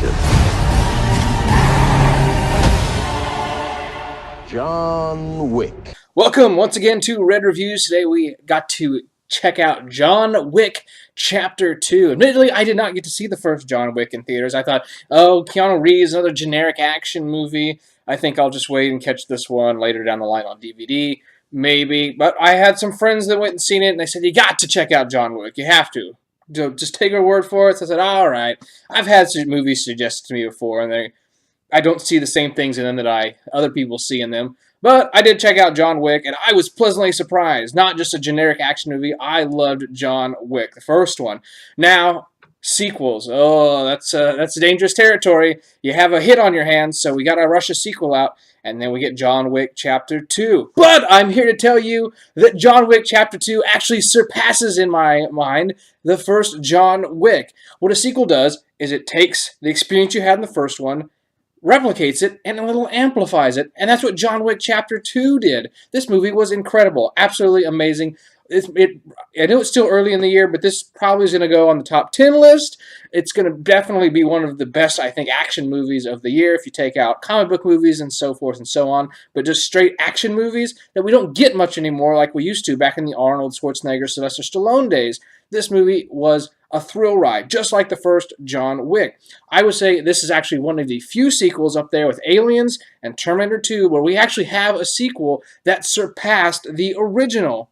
action. John Wick. Welcome once again to Red Reviews. Today we got to check out John Wick Chapter 2. Admittedly, I did not get to see the first John Wick in theaters. I thought, oh, Keanu Reeves, another generic action movie. I think I'll just wait and catch this one later down the line on DVD. Maybe. But I had some friends that went and seen it, and they said, you got to check out John Wick. You have to. Just take our word for it. So I said, all right. I've had some movies suggested to me before, and I don't see the same things in them that other people see in them. But I did check out John Wick, and I was pleasantly surprised. Not just a generic action movie. I loved John Wick, the first one. Now, sequels. Oh, that's dangerous territory. You have a hit on your hands, so we got to rush a sequel out, and then we get John Wick Chapter 2. But I'm here to tell you that John Wick Chapter 2 actually surpasses, in my mind, the first John Wick. What a sequel does is it takes the experience you had in the first one, replicates it, and a little amplifies it. And that's what John Wick Chapter 2 did. This movie was incredible. Absolutely amazing. I know it's still early in the year, but this probably is going to go on the top 10 list. It's going to definitely be one of the best, I think, action movies of the year if you take out comic book movies and so forth and so on. But just straight action movies that we don't get much anymore like we used to back in the Arnold Schwarzenegger, Sylvester Stallone days. This movie was a thrill ride, just like the first John Wick. I would say this is actually one of the few sequels up there with Aliens and Terminator 2 where we actually have a sequel that surpassed the original.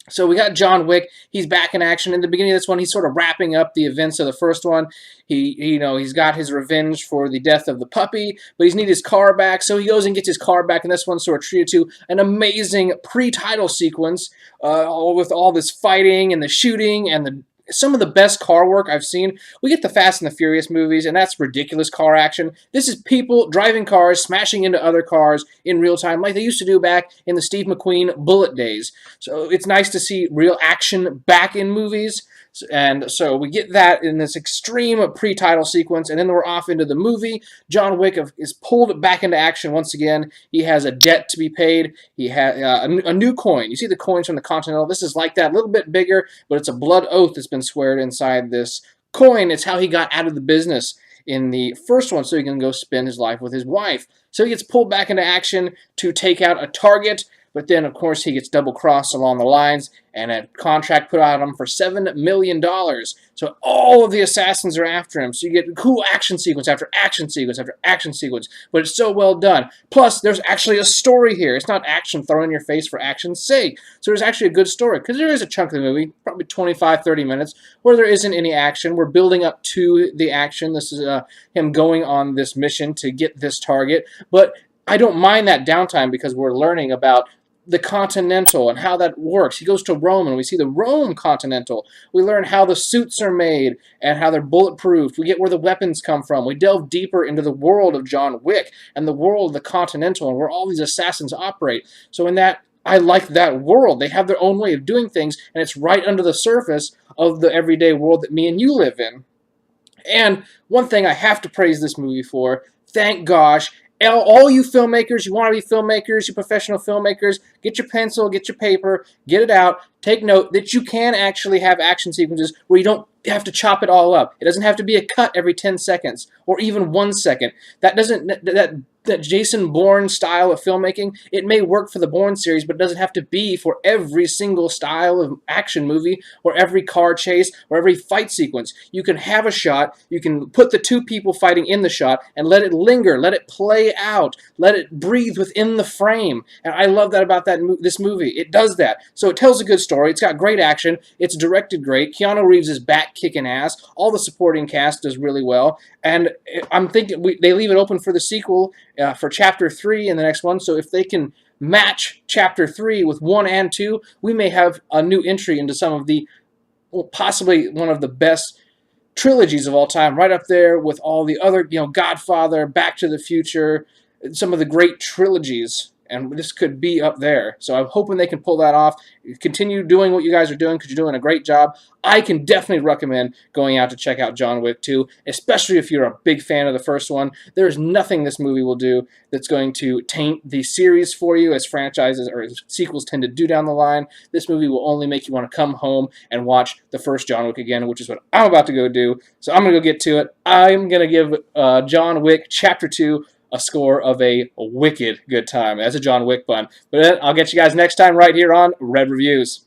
So we got John Wick. He's back in action. In the beginning of this one, he's sort of wrapping up the events of the first one. He's got his revenge for the death of the puppy, but he's needed his car back, so he goes and gets his car back, and this one's sort of treated to an amazing pre-title sequence with all this fighting and the shooting and some of the best car work I've seen. We get the Fast and the Furious movies, and that's ridiculous car action. This is people driving cars, smashing into other cars in real time, like they used to do back in the Steve McQueen Bullet days. So it's nice to see real action back in movies. And so we get that in this extreme pre-title sequence, and then we're off into the movie. John Wick is pulled back into action once again. He has a debt to be paid. He has a new coin. You see the coins from the Continental. This is like that, a little bit bigger, but it's a blood oath that's been sworn inside this coin. It's how he got out of the business in the first one, so he can go spend his life with his wife. So he gets pulled back into action to take out a target. But then, of course, he gets double-crossed along the lines, and a contract put out on him for $7 million. So all of the assassins are after him. So you get cool action sequence after action sequence after action sequence. But it's so well done. Plus, there's actually a story here. It's not action thrown in your face for action's sake. So there's actually a good story. Because there is a chunk of the movie, probably 25, 30 minutes, where there isn't any action. We're building up to the action. This is him going on this mission to get this target. But I don't mind that downtime because we're learning about the Continental and how that works. He goes to Rome and we see the Rome Continental. We learn how the suits are made and how they're bulletproof. We get where the weapons come from. We delve deeper into the world of John Wick and the world of the Continental and where all these assassins operate. So in that, I like that world. They have their own way of doing things, and it's right under the surface of the everyday world that me and you live in. And one thing I have to praise this movie for, thank gosh, all you filmmakers, you want to be filmmakers, you professional filmmakers, get your pencil, get your paper, get it out. Take note that you can actually have action sequences where you don't have to chop it all up. It doesn't have to be a cut every 10 seconds or even 1 second. That Jason Bourne style of filmmaking, it may work for the Bourne series, but it doesn't have to be for every single style of action movie or every car chase or every fight sequence. You can have a shot, you can put the two people fighting in the shot and let it linger, let it play out, let it breathe within the frame. And I love that about this movie. It does that. So it tells a good story. It's got great action. It's directed great. Keanu Reeves is back kicking ass. All the supporting cast does really well. And I'm thinking they leave it open for the sequel for Chapter 3 in the next one. So if they can match Chapter 3 with 1 and 2, we may have a new entry into some of the, possibly one of the best trilogies of all time, right up there with all the other, Godfather, Back to the Future, some of the great trilogies and this could be up there. So I'm hoping they can pull that off. Continue doing what you guys are doing because you're doing a great job. I can definitely recommend going out to check out John Wick 2, especially if you're a big fan of the first one. There's nothing this movie will do that's going to taint the series for you, as franchises or as sequels tend to do down the line. This movie will only make you want to come home and watch the first John Wick again, which is what I'm about to go do. So I'm going to go get to it. I'm going to give John Wick Chapter 2 a score of a wicked good time. That's a John Wick pun. But I'll get you guys next time right here on Red Reviews.